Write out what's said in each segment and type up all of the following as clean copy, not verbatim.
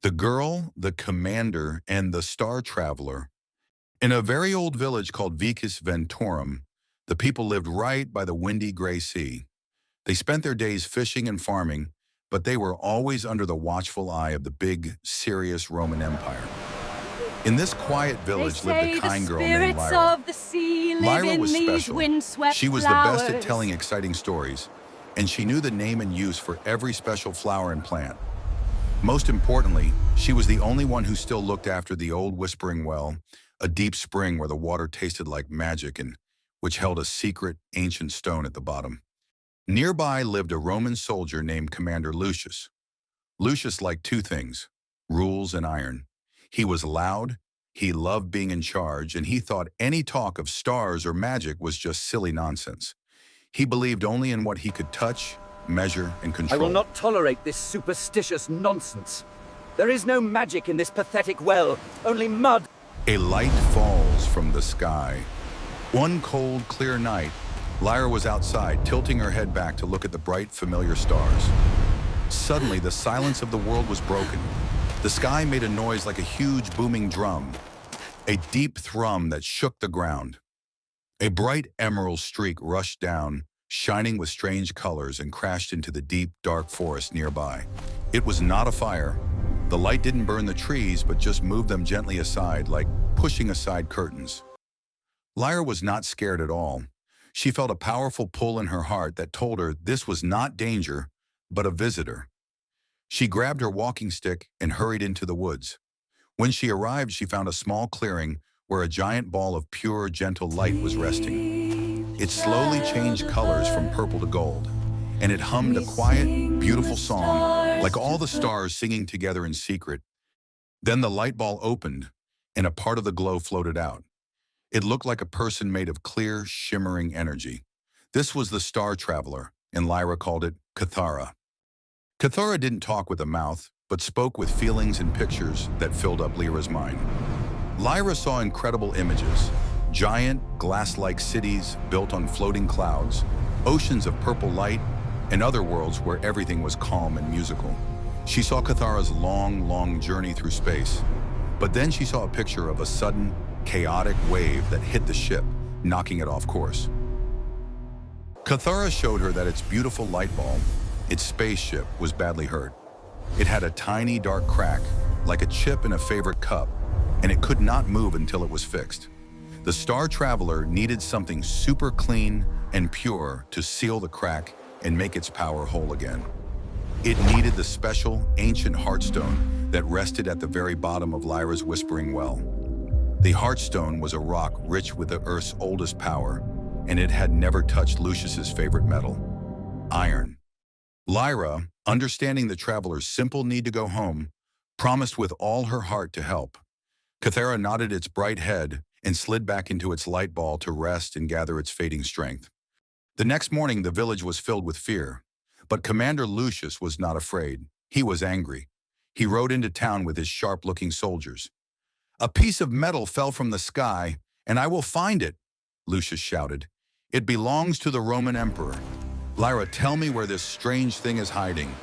The girl, the commander, and the star traveler. In a very old village called Vicus Ventorum, the people lived right by the windy gray sea. They spent their days fishing and farming, but they were always under the watchful eye of the big, serious Roman Empire. In this quiet village lived a kind girl named Lyra. Of the sea Lyra was special. Windswept She was the best at flowers. telling exciting stories, and she knew the name and use for every special flower and plant. Most importantly, she was the only one who still looked after the old Whispering Well, a deep spring where the water tasted like magic and which held a secret, ancient stone at the bottom. Nearby lived a Roman soldier named Commander Lucius. Lucius liked two things: rules and iron. He was loud, he loved being in charge, and he thought any talk of stars or magic was just silly nonsense. He believed only in what he could touch, measure, and I control. will not tolerate this superstitious nonsense. There is no magic in this pathetic well, only mud. A light falls from the sky. One cold, clear night, Lyra was outside, tilting her head back to look at the bright, familiar stars. Suddenly, the silence of the world was broken. The sky made a noise like a huge, booming drum, a deep thrum that shook the ground. A bright emerald streak rushed down, shining with strange colors, and crashed into the deep, dark forest nearby. It was not a fire. The light didn't burn the trees, but just moved them gently aside, like pushing aside curtains. Lyra was not scared at all. She felt a powerful pull in her heart that told her this was not danger, but a visitor. She grabbed her walking stick and hurried into the woods. When she arrived, she found a small clearing where a giant ball of pure, gentle light was resting. It slowly changed colors from purple to gold, and it hummed a quiet, beautiful song, like all the stars singing together in secret. Then the light ball opened, and a part of the glow floated out. It looked like a person made of clear, shimmering energy. This was the star traveler, and Lyra called it Cathara. Cathara didn't talk with a mouth, but spoke with feelings and pictures that filled up Lyra's mind. Lyra saw incredible images: giant, glass-like cities built on floating clouds, oceans of purple light, and other worlds where everything was calm and musical. She saw Cathara's long, long journey through space, but then she saw a picture of a sudden, chaotic wave that hit the ship, knocking it off course. Cathara showed her that its beautiful light ball, its spaceship, was badly hurt. It had a tiny dark crack, like a chip in a favorite cup, and it could not move until it was fixed. The star traveler needed something super clean and pure to seal the crack and make its power whole again. It needed the special, ancient Heartstone that rested at the very bottom of Lyra's Whispering Well. The Heartstone was a rock rich with the Earth's oldest power, and it had never touched Lucius's favorite metal: iron. Lyra, understanding the traveler's simple need to go home, promised with all her heart to help. Cathara nodded its bright head and slid back into its light ball to rest and gather its fading strength. The next morning, the village was filled with fear, but Commander Lucius was not afraid. He was angry. He rode into town with his sharp-looking soldiers. "A piece of metal fell from the sky, and I will find it," Lucius shouted. "It belongs to the Roman emperor. Lyra, tell me where this strange thing is hiding."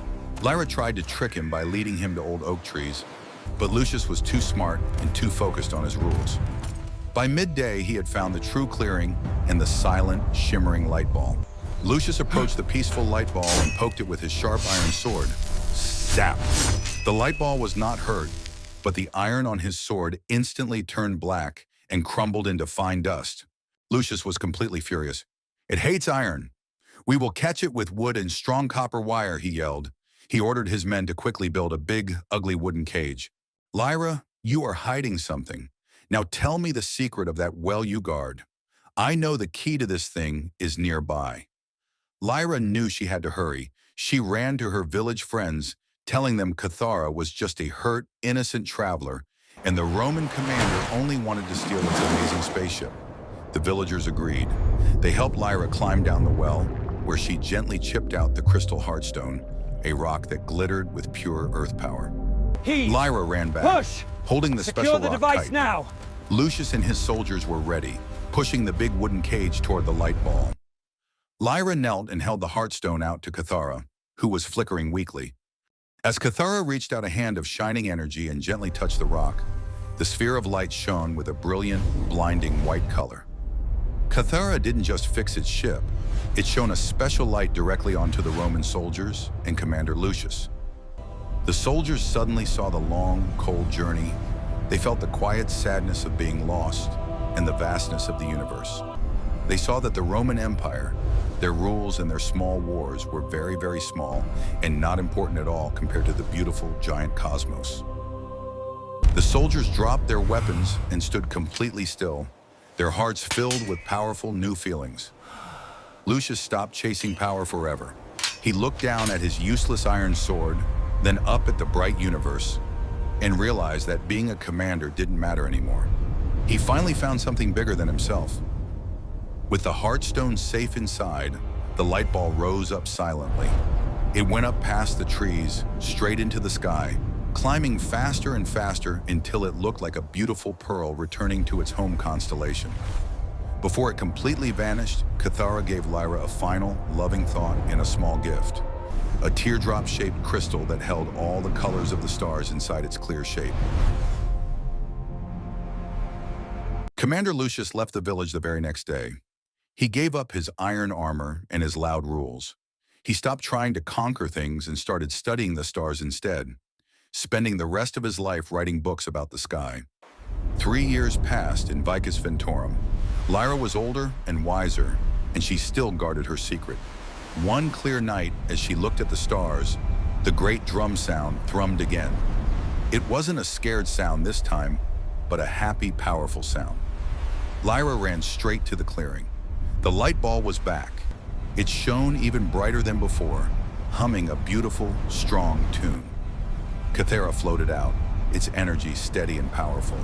Lyra tried to trick him by leading him to old oak trees, but Lucius was too smart and too focused on his rules. By midday, he had found the true clearing and the silent, shimmering light ball. Lucius approached the peaceful light ball and poked it with his sharp iron sword. Zap! The light ball was not hurt, but the iron on his sword instantly turned black and crumbled into fine dust. Lucius was completely furious. "It hates iron. We will catch it with wood and strong copper wire," he yelled. He ordered his men to quickly build a big, ugly wooden cage. "Lyra, you are hiding something. Now tell me the secret of that well you guard. I know the key to this thing is nearby." Lyra knew she had to hurry. She ran to her village friends, telling them Cathara was just a hurt, innocent traveler, and the Roman commander only wanted to steal its amazing spaceship. The villagers agreed. They helped Lyra climb down the well, where she gently chipped out the crystal Heartstone, a rock that glittered with pure earth power. Lyra ran back, Push! holding the Secure special the rock device tight. now! Lucius and his soldiers were ready, pushing the big wooden cage toward the light ball. Lyra knelt and held the Heartstone out to Cathara, who was flickering weakly. As Cathara reached out a hand of shining energy and gently touched the rock, the sphere of light shone with a brilliant, blinding white color. Cathara didn't just fix its ship, it shone a special light directly onto the Roman soldiers and Commander Lucius. The soldiers suddenly saw the long, cold journey. They felt the quiet sadness of being lost and the vastness of the universe. They saw that the Roman Empire, their rules and their small wars were very, very small and not important at all compared to the beautiful, giant cosmos. The soldiers dropped their weapons and stood completely still, their hearts filled with powerful new feelings. Lucius stopped chasing power forever. He looked down at his useless iron sword, then up at the bright universe, and realized that being a commander didn't matter anymore. He finally found something bigger than himself. With the Heartstone safe inside, the light ball rose up silently. It went up past the trees, straight into the sky, climbing faster and faster until it looked like a beautiful pearl returning to its home constellation. Before it completely vanished, Cathara gave Lyra a final, loving thought in a small gift. A teardrop-shaped crystal that held all the colors of the stars inside its clear shape. Commander Lucius left the village the very next day. He gave up his iron armor and his loud rules. He stopped trying to conquer things and started studying the stars instead, spending the rest of his life writing books about the sky. 3 years passed in Vicus Ventorum. Lyra was older and wiser, and she still guarded her secret. One clear night, as she looked at the stars, the great drum sound thrummed again. It wasn't a scared sound this time, but a happy, powerful sound. Lyra ran straight to the clearing. The light ball was back. It shone even brighter than before, humming a beautiful, strong tune. Cathara floated out, its energy steady and powerful.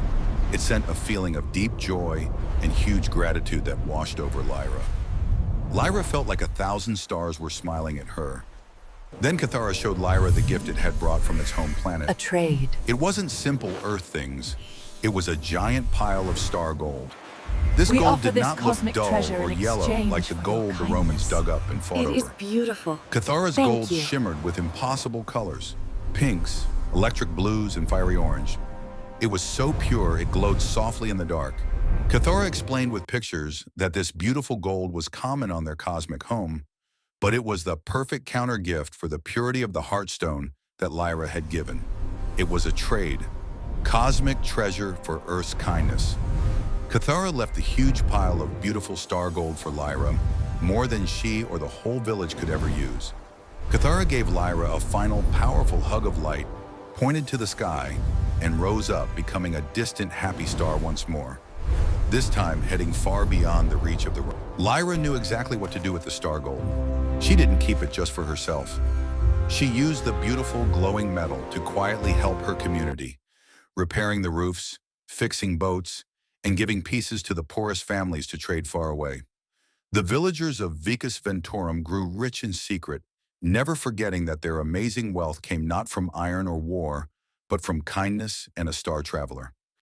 It sent a feeling of deep joy and huge gratitude that washed over Lyra. Lyra felt like 1,000 stars were smiling at her. Then Cathara showed Lyra the gift it had brought from its home planet. A trade. It wasn't simple Earth things. It was a giant pile of star gold. This We gold offer did this not look cosmic dull treasure or in yellow exchange like the for gold the kindness. Romans dug up and fought It is over. beautiful. Cathara's Thank gold you. shimmered with impossible colors, pinks, electric blues, and fiery orange. It was so pure it glowed softly in the dark. Cathara explained with pictures that this beautiful gold was common on their cosmic home, but it was the perfect counter gift for the purity of the Heartstone that Lyra had given. It was a trade, cosmic treasure for Earth's kindness. Cathara left a huge pile of beautiful star gold for Lyra, more than she or the whole village could ever use. Cathara gave Lyra a final powerful hug of light, pointed to the sky, and rose up, becoming a distant happy star once more. This time heading far beyond the reach of the road. Lyra knew exactly what to do with the star gold. She didn't keep it just for herself. She used the beautiful glowing metal to quietly help her community, repairing the roofs, fixing boats, and giving pieces to the poorest families to trade far away. The villagers of Vicus Ventorum grew rich in secret, never forgetting that their amazing wealth came not from iron or war, but from kindness and a star traveler.